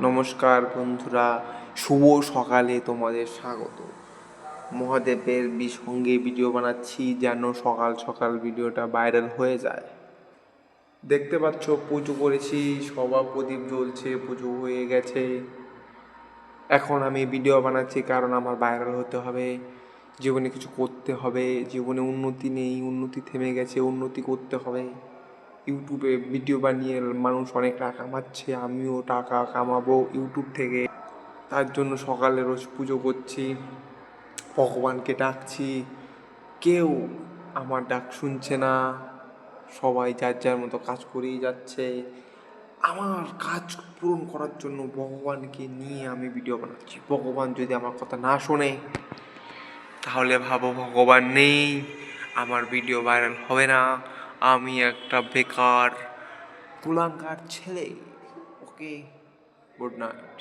নমস্কার বন্ধুরা, শুভ সকালে তোমাদের স্বাগত। মহাদেবের সঙ্গে ভিডিও বানাচ্ছি যেন সকাল সকাল ভিডিওটা ভাইরাল হয়ে যায়। দেখতে পাচ্ছ পুজো করেছি, সবার প্রদীপ জ্বলছে, পুজো হয়ে গেছে। এখন আমি ভিডিও বানাচ্ছি কারণ আমার ভাইরাল হতে হবে, জীবনে কিছু করতে হবে। জীবনে উন্নতি নেই, উন্নতি থেমে গেছে, উন্নতি করতে হবে। ইউটিউবে ভিডিও বানিয়ে মানুষ অনেক টাকা কামাচ্ছে, আমিও টাকা কামাবো ইউটিউব থেকে। তার জন্য সকালে রোজ পুজো করছি, ভগবানকে ডাকছি। কেউ আমার ডাক শুনছে না, সবাই যার যার মতো কাজ করেই যাচ্ছে। আমার কাজ পূরণ করার জন্য ভগবানকে নিয়ে আমি ভিডিও বানাচ্ছি। ভগবান যদি আমার কথা না শোনে তাহলে ভাবো ভগবান নেই, আমার ভিডিও ভাইরাল হবে না। আমি একটা বেকার কুলাঙ্গার ছেলে। ওকে, গুড নাইট।